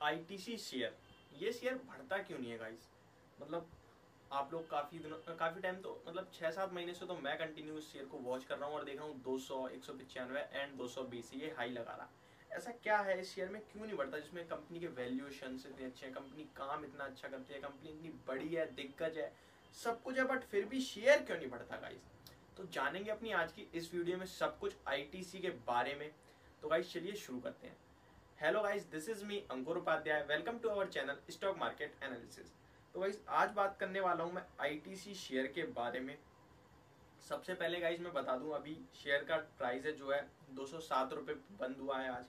ITC share, ये share बढ़ता क्यों नहीं है गाइस? मतलब आप लोग काफी टाइम तो मतलब 6-7 महीने से तो मैं कंटिन्यू इस शेयर को वॉच कर रहा हूँ और देख रहा हूँ 200, 195 एंड 220 ये हाई लगा रहा। ऐसा क्या है इस शेयर में, क्यों नहीं बढ़ता, जिसमें कंपनी के वैल्यूएशन इतने अच्छे हैं, कंपनी काम इतना अच्छा करती है, कंपनी इतनी बड़ी है, दिग्गज है, सब कुछ है, बट फिर भी शेयर क्यों नहीं बढ़ता गाइस? तो जानेंगे अपनी आज की इस वीडियो में सब कुछ आईटीसी के बारे में। तो गाइस चलिए शुरू करते हैं। Hello guys, this is me Ankur Upadhyay, welcome to our channel stock market analysis. तो गाइस आज बात करने वाला हूं मैं आईटीसी शेयर के बारे में। सबसे पहले गाइस मैं बता दूं, अभी शेयर का प्राइस है जो है 207 रुपये बंद हुआ है आज।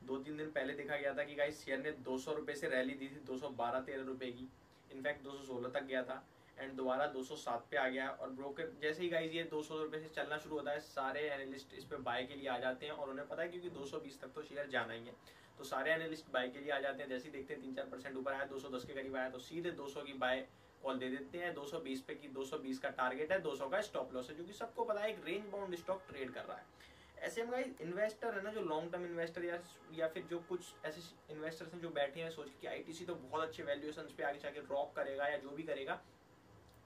2-3 दिन पहले देखा गया था कि गाइस शेयर ने 200 रुपये से रैली दी थी 212-13 रुपये की, इनफैक्ट 216 तक गया था एंड दोबारा 207 पे आ गया है। और ब्रोकर जैसे ही गाइस ये 200 रुपये से चलना शुरू होता है, सारे एनालिस्ट इस पे बाय के लिए आ जाते हैं और उन्हें पता है क्योंकि 220 तक तो शेयर जाना ही है, तो सारे एनालिस्ट बाय के लिए आ जाते हैं। जैसे ही देखते हैं 3-4% ऊपर आया, 210 के करीब आया, तो सीधे 200 की बाय कॉल दे देते हैं 220 पे की 220 का टारगेट है, 200 का स्टॉप लॉस है, क्योंकि सबको पता है एक रेंज बाउंड स्टॉक ट्रेड कर रहा है। ऐसे में गाइस इन्वेस्टर है ना, जो लॉन्ग टर्म इन्वेस्टर या फिर जो कुछ ऐसे इन्वेस्टर्स हैं जो बैठे हैं सोच के आईटीसी तो बहुत अच्छे वैल्यूएशन पे आगे जाके ड्रॉप करेगा या जो भी करेगा,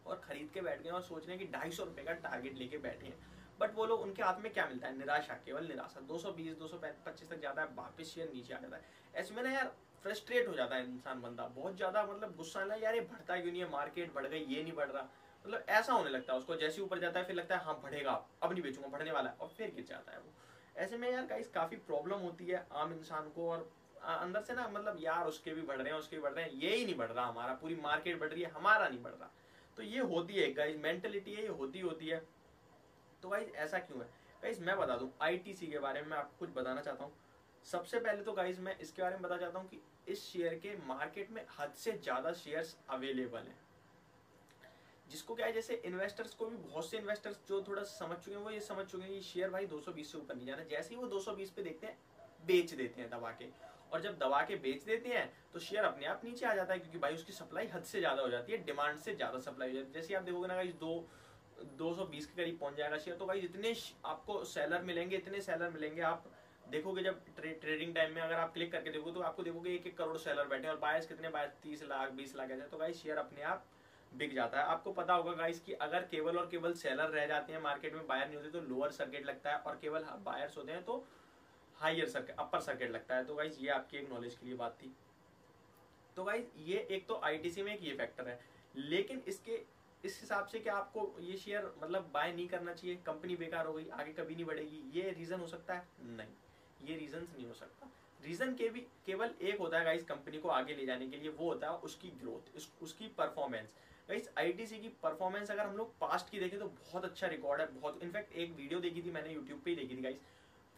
और खरीद के बैठ गए और सोच रहे हैं कि 250 रुपए का टारगेट लेके बैठे हैं। बट वो लोग, उनके हाथ में क्या मिलता है? निराशा, केवल निराशा। 220, 225 तक जाता है, वापस शेयर नीचे आ जाता है। ऐसे में ना यार फ्रस्ट्रेट हो जाता है इंसान, बंदा बहुत ज्यादा मतलब गुस्सा ना, यार ये बढ़ता क्यों नहीं है, मार्केट बढ़ गई ये नहीं बढ़ रहा, मतलब ऐसा होने लगता है उसको। जैसे ऊपर जाता है फिर लगता है हाँ बढ़ेगा, अब नहीं बेचूंगा, बढ़ने वाला है, और फिर गिर जाता है वो। ऐसे में यार गाइस काफी प्रॉब्लम होती है आम इंसान को, और अंदर से ना मतलब यार उसके भी बढ़ रहे हैं, उसके भी बढ़ रहे हैं, ये ही नहीं बढ़ रहा हमारा, पूरी मार्केट बढ़ रही है, हमारा नहीं बढ़ रहा। तो ये होती है गाइस, मेंटलिटी है, ये होती है। तो गाइस ऐसा क्यों है? गाइस मैं बता दूं आईटीसी के बारे में, मैं आपको कुछ बताना चाहता हूँ। सबसे पहले तो गाइस मैं इसके बारे में बताना चाहता हूँ कि इस शेयर के मार्केट में हद से ज्यादा शेयर्स अवेलेबल हैं। जिसको क्या है, जैसे इन्वेस्टर्स को भी, बहुत से इन्वेस्टर्स जो थोड़ा समझ चुके हैं वो ये समझ चुके हैं कि शेयर भाई 220 से ऊपर नहीं जाना। जैसे ही वो 220 पे देखते हैं, बेच देते हैं दबा के, और जब दबा के बेच देते हैं तो शेयर अपने आप नीचे आ जाता है, क्योंकि भाई उसकी सप्लाई हद से ज्यादा हो जाती है, डिमांड से ज्यादा सप्लाई हो जाती है। जैसे आप देखोगे ना गाइस 220 के करीब पहुंच जाएगा शेयर, तो भाई जितने आपको सेलर मिलेंगे, इतने सेलर मिलेंगे। आप देखोगे जब ट्रेडिंग टाइम में अगर आप क्लिक करके देखोगे तो आपको देखोगे 1-1 करोड़ सेलर बैठे, और बायर्स कितने, बायर्स 30 लाख 20 लाख ऐसे। तो गाइस शेयर अपने आप बिक जाता है। आपको पता होगा गाइस कि अगर केवल और केवल सेलर रह जाते हैं मार्केट में, बायर नहीं होते, तो लोअर सर्किट लगता है, और केवल बायर्स होते हैं तो हायर सर्किट, अपर सर्किट लगता है। तो गाइस ये आपकी एक नॉलेज के लिए बात थी। तो गाइस ये एक तो आईटीसी में एक ये फैक्टर है, लेकिन इस हिसाब से क्या आपको ये शेयर मतलब बाय नहीं करना चाहिए, कंपनी बेकार हो गई, आगे कभी नहीं बढ़ेगी, ये रीजन हो सकता है? नहीं, ये रीजन नहीं हो सकता। रीजन केवल एक होता है गाइस कंपनी को आगे ले जाने के लिए, वो होता है उसकी ग्रोथ, उसकी परफॉर्मेंस। गाइस आईटीसी की परफॉर्मेंस अगर हम लोग पास्ट की देखें तो बहुत अच्छा रिकॉर्ड है, बहुत। इनफैक्ट एक वीडियो देखी थी मैंने, यूट्यूब पे ही देखी थी गाइस।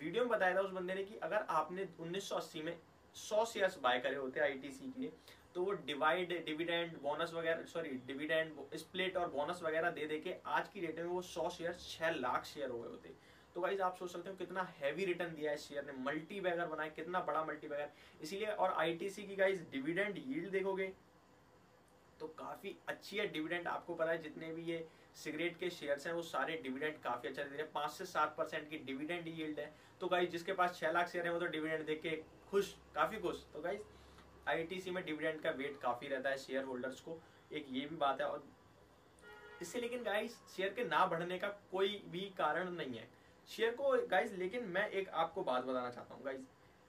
वीडियो में बताया था उस बंदे ने कि अगर आपने 1980 में 100 शेयर्स बाय करे होते आईटीसी के, तो वो डिविडेंड बोनस वगैरह, सॉरी डिविडेंड स्प्लिट और बोनस वगैरह दे देके आज की डेट में वो 100 शेयर 6 लाख शेयर हो गए होते। तो गाइस आप सोच सकते हो कितना हैवी रिटर्न दिया है शेयर ने, मल्टी बैगर बनाया, कितना बड़ा मल्टी बैगर। इसीलिए, और आईटीसी की गाइस डिविडेंड यील्ड देखोगे तो काफी अच्छी है डिविडेंड। आपको पता है जितने भी ये सिगरेट के शेयर्स हैं वो सारे डिविडेंड काफी अच्छा दे रहे हैं, 5 से 7% की डिविडेंड यील्ड है। तो गाइस जिसके पास 6 लाख शेयर है वो तो डिविडेंड देख के खुश, काफी खुश। तो गाइस आईटीसी में डिविडेंड का वेट काफी रहता है शेयर होल्डर्स को, एक ये भी बात है। और इससे लेकिन गाइस शेयर के ना बढ़ने का कोई भी कारण नहीं है शेयर को गाइस। लेकिन मैं एक आपको बात बताना चाहता हूँ गाइस,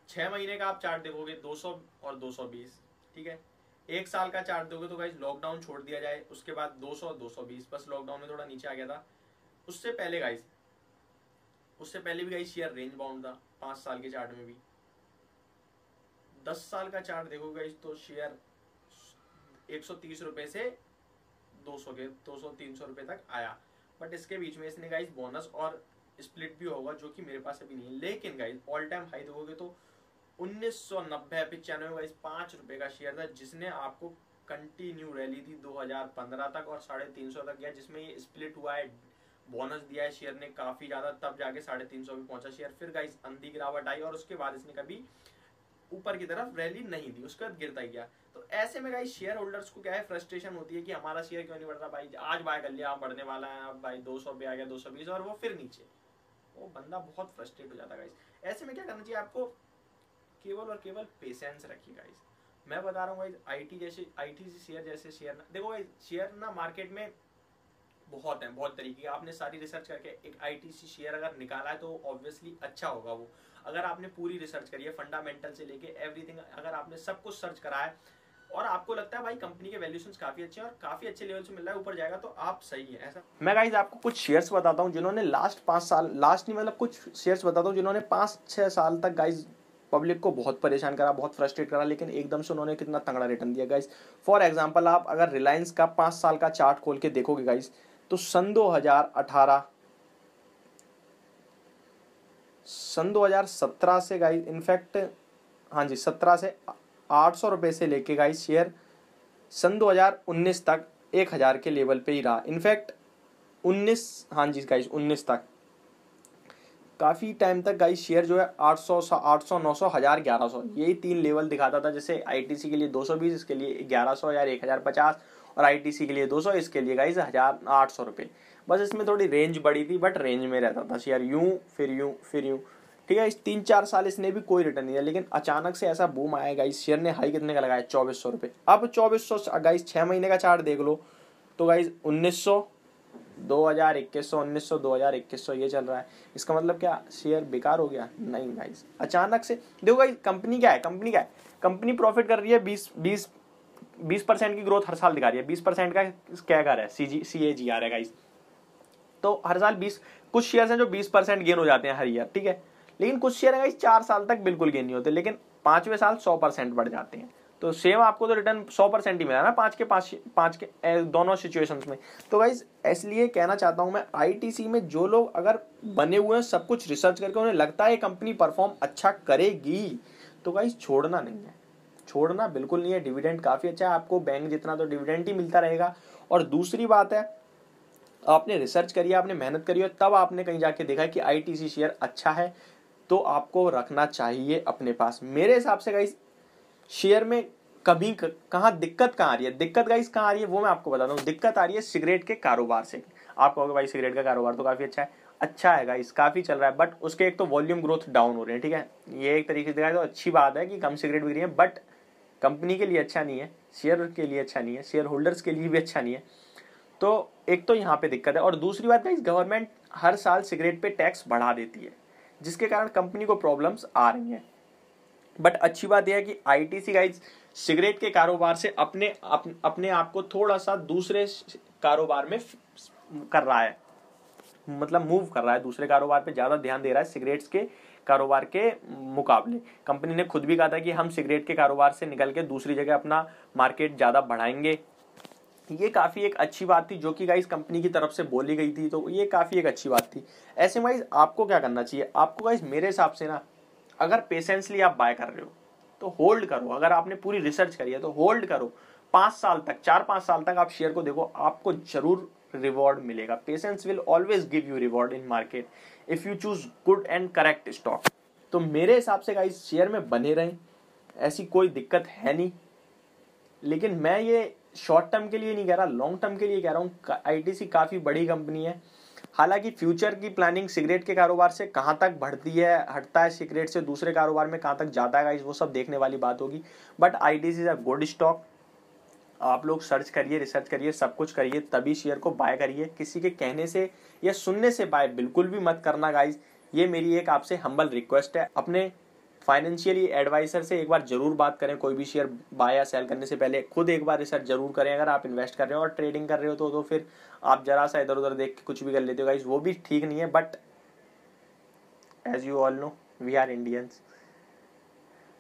6 महीने का आप चार्ट देखोगे 200 और 220, ठीक है। 1 साल का चार्ट दोगे तो गाइस लॉकडाउन छोड़ दिया जाए, उसके बाद 200 220, बस लॉकडाउन में थोड़ा नीचे आ गया था। उससे पहले गाइस, उससे पहले भी गाइस शेयर रेंज बाउंड था, 5 साल के चार्ट में भी। 10 साल का चार्ट देखोगे गाइस तो शेयर 130 रुपए से 200-300 रुपए तक आया। बट इसके बीच में इसने गाइस बोनस और स्प्लिट भी होगा, जो कि मेरे पास अभी नहीं है। लेकिन गाइस ऑल टाइम हाई देखोगे तो 1990-95 गाइस 5 रुपए का शेयर था, जिसने आपको कंटिन्यू रैली दी 2015 तक और 350 तक गया, जिसमें ये स्प्लिट हुआ है, बोनस दिया है शेयर ने काफी ज्यादा, तब जाके 350 भी पहुंचा शेयर। फिर गाइस अंधी गिरावट आई और उसके बाद इसने कभी ऊपर की तरफ रैली नहीं दी, उसके बाद गिरता ही गया। तो ऐसे में गाइस शेयर होल्डर्स को क्या है, फ्रस्ट्रेशन होती है कि हमारा शेयर क्यों नहीं बढ़ रहा भाई, आज बाय कर लिया, बढ़ने वाला है, अब भाई 200 पे आ गया 220, और वो फिर नीचे, वो बंदा बहुत फ्रस्ट्रेट हो जाता है गाइस। ऐसे में क्या करना चाहिए आपको, केवल और केवल पेशेंस रखिए गाइस। मैं बता रहा हूँ भाई, आईटीसी शेयर जैसे शेयर ना, देखो भाई शेयर ना मार्केट में बहुत है, बहुत तरीके के। आपने सारी रिसर्च करके एक आईटीसी शेयर अगर निकाला है तो ऑब्वियसली अच्छा होगा वो। अगर आपने पूरी रिसर्च करी है फंडामेंटल से लेके एवरीथिंग, अगर आपने सब कुछ सर्च करा है और आपको लगता है भाई कंपनी के वैल्यूएशंस काफी अच्छे हैं और काफी अच्छे लेवल से मिल रहा है, ऊपर जाएगा, तो आप सही है ऐसा। मैं गाइस आपको कुछ शेयर्स बताता हूँ जिन्होंने लास्ट 5 साल, लास्ट नहीं मतलब कुछ शेयर्स बताता हूँ जिन्होंने 5-6 साल तक गाइस पब्लिक को बहुत परेशान करा, बहुत फ्रस्ट्रेट करा, लेकिन एकदम से उन्होंने कितना तगड़ा रिटर्न दिया गाइस। फॉर एग्जांपल आप अगर रिलायंस का 5 साल का चार्ट खोल के देखोगे गाइस, तो सन 2017 से गाइस, इनफैक्ट हाँ जी 17 से 800 रुपये से लेके गाइस शेयर सन 2019 तक 1000 के लेवल पे ही रहा। इनफैक्ट 19, हाँ जी गाइस 19 तक काफ़ी टाइम तक गाइस शेयर जो है 800, 900, 1000, 1100 यही 3 लेवल दिखाता था। जैसे आईटीसी के लिए 220, इसके लिए 1100 यार 1050, और आईटीसी के लिए 200, इसके लिए गाइस 1800 रुपये। बस इसमें थोड़ी रेंज बड़ी थी, बट रेंज में रहता था शेयर, यूं फिर यूं फिर यूं। ठीक है, इस 3-4 साल इसने भी कोई रिटर्न नहीं दिया, लेकिन अचानक से ऐसा बूम आया गाइस, शेयर ने हाई कितने का लगाया, 2400 रुपये। अब 2400 गाइस 6 महीने का चार्ट देख लो तो गाइस 1900, 2021, 1900, 2021 ये चल रहा है। इसका मतलब क्या शेयर बेकार हो गया? नहीं गाइस, अचानक से देखो गाइस कंपनी क्या है, कंपनी प्रॉफिट कर रही है, 20% की ग्रोथ हर साल दिखा रही है। 20% का क्या कर रहा है, CAGR है गाइस। तो हर साल 20, कुछ शेयर हैं जो 20% गेन हो जाते हैं हर ईयर, ठीक है, लेकिन कुछ शेयर है गाइस 4 साल तक बिल्कुल गेन नहीं होते, लेकिन 5वें साल 100% बढ़ जाते हैं। तो सेम आपको तो रिटर्न 100% ही मिला ना 5 के दोनों सिचुएशंस में। तो गाइस इसलिए कहना चाहता हूं मैं, आईटीसी में जो लोग अगर बने हुए हैं सब कुछ रिसर्च करके उन्हें लगता है कंपनी परफॉर्म अच्छा करेगी, तो गाइस छोड़ना नहीं है, छोड़ना बिल्कुल नहीं है। डिविडेंड काफी अच्छा है, आपको बैंक जितना तो डिविडेंड ही मिलता रहेगा। और दूसरी बात है, आपने रिसर्च करी है, आपने मेहनत करी है, तब आपने कहीं जाके देखा है कि आईटीसी शेयर अच्छा है, तो आपको रखना चाहिए अपने पास। मेरे हिसाब से गाइस शेयर में कभी कहाँ दिक्कत कहाँ आ रही है, दिक्कत गाइस कहाँ आ रही है वो मैं आपको बताता हूँ। दिक्कत आ रही है सिगरेट के कारोबार से। आप कहोगे भाई सिगरेट का कारोबार तो काफी अच्छा है गाइस, काफी चल रहा है, बट उसके एक तो वॉल्यूम ग्रोथ डाउन हो रहे हैं, ठीक है, ये एक तरीके से देखा तो अच्छी बात है कि कम सिगरेट बिक रही है, बट कंपनी के लिए अच्छा नहीं है, शेयर के लिए अच्छा नहीं है, शेयर होल्डर्स के लिए भी अच्छा नहीं है। तो एक तो यहाँ पे दिक्कत है, और दूसरी बात गाइस गवर्नमेंट हर साल सिगरेट पे टैक्स बढ़ा देती है, जिसके कारण कंपनी को प्रॉब्लम्स आ रही हैं। बट अच्छी बात यह है कि आईटीसी गाइस सिगरेट के कारोबार से अपने आप को थोड़ा सा दूसरे कारोबार में कर रहा है, मतलब मूव कर रहा है, दूसरे कारोबार पे ज्यादा ध्यान दे रहा है सिगरेट्स के कारोबार के मुकाबले। कंपनी ने खुद भी कहा था कि हम सिगरेट के कारोबार से निकल के दूसरी जगह अपना मार्केट ज्यादा बढ़ाएंगे। ये काफी एक अच्छी बात थी जो कि गाइस कंपनी की तरफ से बोली गई थी, तो ये काफी एक अच्छी बात थी। ऐसे गाइस आपको क्या करना चाहिए, आपको गाइस मेरे हिसाब से ना, अगर पेशेंसली आप बाय कर रहे हो तो होल्ड करो। अगर आपने पूरी रिसर्च करी है तो होल्ड करो 5 साल तक, 4-5 साल तक आप शेयर को देखो, आपको जरूर रिवॉर्ड मिलेगा। Patience will always give you reward in market if you choose good and correct stock. तो मेरे हिसाब से गाइस शेयर में बने रहें, ऐसी कोई दिक्कत है नहीं। लेकिन मैं ये शॉर्ट टर्म के लिए नहीं कह रहा, लॉन्ग टर्म के लिए कह रहा हूँ। आईटीसी काफी बड़ी कंपनी है, हालांकि फ्यूचर की प्लानिंग सिगरेट के कारोबार से कहाँ तक बढ़ती है, हटता है सिगरेट से दूसरे कारोबार में कहाँ तक जाता है, वो सब देखने वाली बात होगी। But ITC is a good stock. आप लोग सर्च करिए, रिसर्च करिए, सब कुछ करिए, तभी शेयर को बाय करिए। किसी के कहने से या सुनने से बाय बिल्कुल भी मत करना गाइज, ये मेरी एक आपसे हम्बल रिक्वेस्ट है। अपने फाइनेंशियली एडवाइजर से एक बार जरूर बात करें, कोई भी शेयर बाय या सेल करने से पहले खुद एक बार रिसर्च जरूर करें। अगर आप इन्वेस्ट कर रहे हो और ट्रेडिंग कर रहे हो तो फिर आप जरा सा इधर उधर देख के कुछ भी कर लेते हो गाइस, वो भी ठीक नहीं है। But as you all know we are Indians,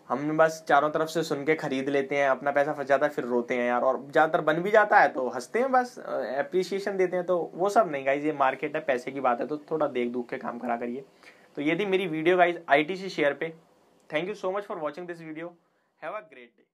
हम बस चारों तरफ से सुन के खरीद लेते हैं, अपना पैसा फंस जाता है, फिर रोते हैं यार, और ज्यादातर बन भी जाता है तो हंसते हैं, बस एप्रिसिएशन देते हैं। तो वो सब नहीं गाइज, ये मार्केट है, पैसे की बात है, तो थोड़ा देख दुख के काम करा करिए। तो ये थी मेरी वीडियो गाइज आईटीसी शेयर पे। Thank you so much for watching this video. Have a great day.